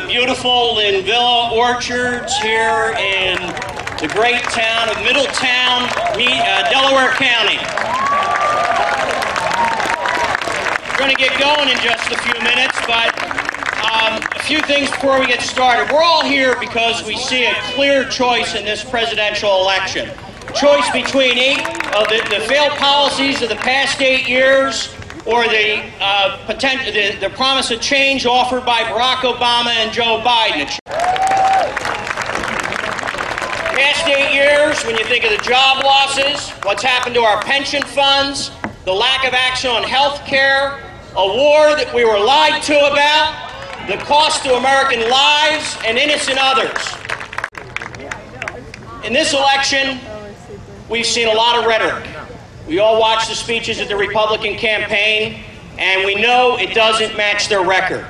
beautiful in Villa Orchards here in the great town of Middletown, Delaware County. We're going to get going in just a few minutes, but a few things before we get started. We're all here because we see a clear choice in this presidential election. Choice between the failed policies of the past 8 years or the promise of change offered by Barack Obama and Joe Biden. Past 8 years, when you think of the job losses, what's happened to our pension funds, the lack of action on health care, a war that we were lied to about, the cost to American lives and innocent others. In this election, we've seen a lot of rhetoric. We all watched the speeches at the Republican campaign, and we know it doesn't match their record.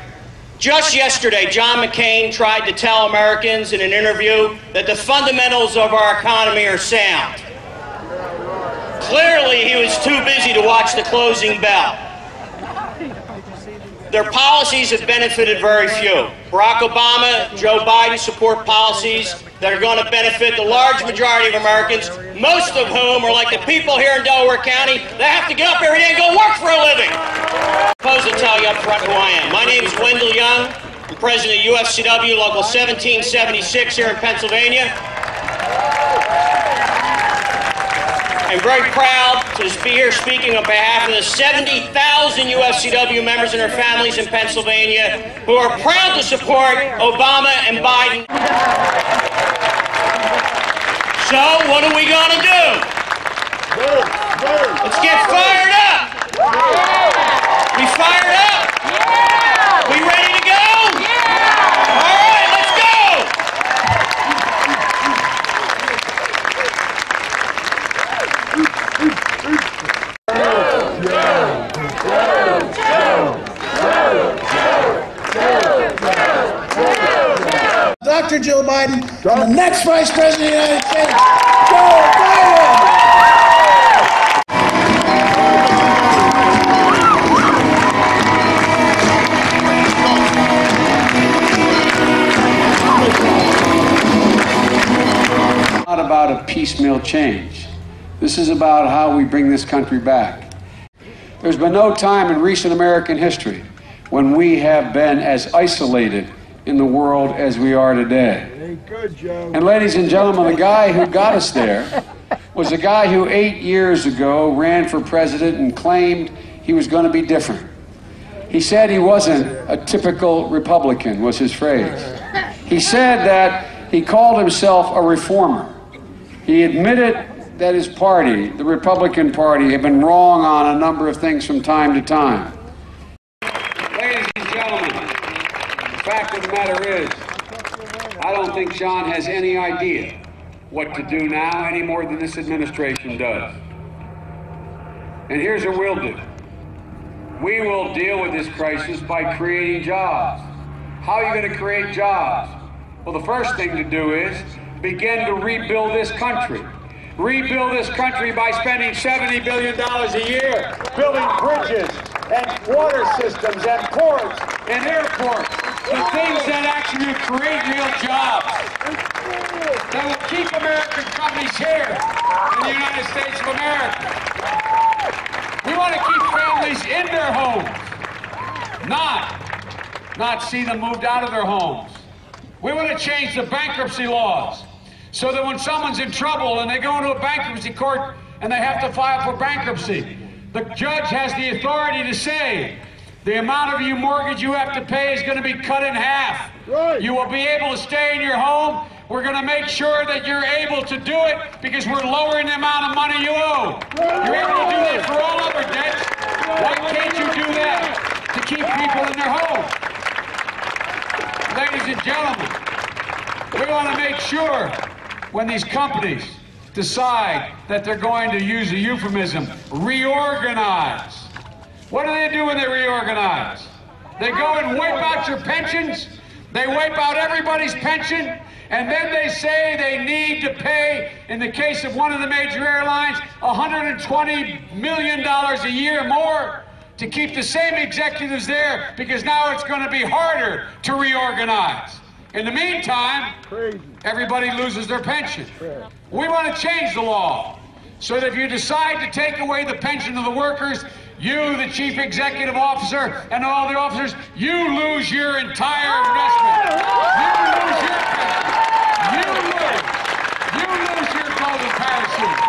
Just yesterday, John McCain tried to tell Americans in an interview that the fundamentals of our economy are sound. Clearly, he was too busy to watch the closing bell. Their policies have benefited very few. Barack Obama, Joe Biden support policies that are going to benefit the large majority of Americans, most of whom are like the people here in Delaware County that have to get up every day and go work for a living. I'm supposed to tell you up front who I am. My name is Wendell Young. I'm president of UFCW Local 1776 here in Pennsylvania. I'm very proud to be here speaking on behalf of the 70,000 UFCW members and their families in Pennsylvania who are proud to support Obama and Biden. So, what are we going to do? Let's get fired up! We fired up? We ready to go? All right, let's go! Dr. Joe Biden, and the next Vice President of the United States, Joe Biden! Not about a piecemeal change. This is about how we bring this country back. There's been no time in recent American history when we have been as isolated in the world as we are today. And ladies and gentlemen, the guy who got us there was a guy who 8 years ago ran for president and claimed he was going to be different. He said he wasn't a typical Republican, was his phrase. He said that he called himself a reformer. He admitted that his party, the Republican Party, had been wrong on a number of things from time to time. Ladies and gentlemen, the fact of the matter is, I don't think John has any idea what to do now any more than this administration does. And here's what we'll do. We will deal with this crisis by creating jobs. How are you going to create jobs? Well, the first thing to do is begin to rebuild this country. Rebuild this country by spending $70 billion a year, building bridges and water systems and ports and airports, the things that actually create real jobs, that will keep American companies here in the United States of America. We want to keep families in their homes, not see them moved out of their homes. We want to change the bankruptcy laws, so that when someone's in trouble and they go into a bankruptcy court and they have to file for bankruptcy, the judge has the authority to say, the amount of your mortgage you have to pay is going to be cut in half. Right. You will be able to stay in your home. We're going to make sure that you're able to do it because we're lowering the amount of money you owe. Right. You're able to do that for all other debts. Why can't you do that to keep people in their homes? Ladies and gentlemen, we want to make sure when these companies decide that they're going to use a euphemism, reorganize. What do they do when they reorganize? They go and wipe out your pensions, they wipe out everybody's pension, and then they say they need to pay, in the case of one of the major airlines, $120 million a year more to keep the same executives there because now it's going to be harder to reorganize. In the meantime, everybody loses their pension. We want to change the law so that if you decide to take away the pension of the workers, you, the chief executive officer, and all the officers, you lose your entire investment. You lose your pension. You lose your golden parachute.